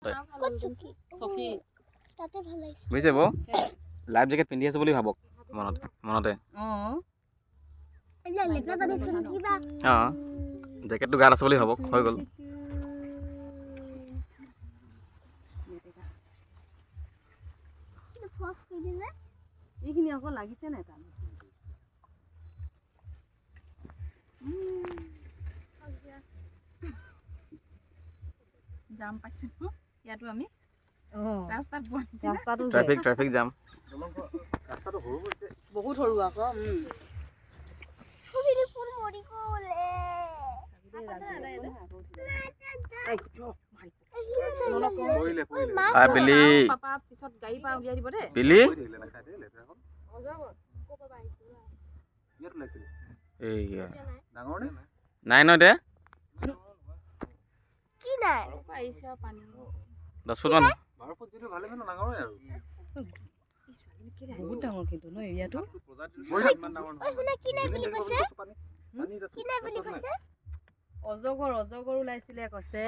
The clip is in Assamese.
তই ক'ত চকী চকী তাতে ভাল লাগিছে বুজিছে বৌ লাইফ জেকেট পিন্ধি আছো বুলি ভাবক মনতে এতিয়া লেতেৰা পানী চুন কিবা অঁ জেকেটটো গাত আছে বুলি ভাবক হৈ গ'ল কিন্তু ফস কৰি দিলে এইখিনি আকৌ লাগিছে নাই তাত জাম পাইছো ইয়াতো আমি ৰাস্তাত ৰাস্তাটো ট্ৰাফিক জাম ৰাস্তাটো সৰু হৈছে বহুত সৰু আকৌ ফুল মৰি গ'লে বিলি পাপা পিছত গাড়ী পৰা উলিয়াই দিব দেই বিলি ডাঙৰ নে নাই ন দে কি নাই আহিছে আৰু পানী 10 ফুট মান 12 ফুট যিটো ভালে মানে ডাঙৰে আৰু বহুত ডাঙৰ কিন্তু ন এৰিয়াটো ইমান ডাঙৰ ঐ শুনা কি নাই বুলি কৈছে পানী কি নাই বুলি কৈছে অজগৰ ওলাইছিলে কৈছে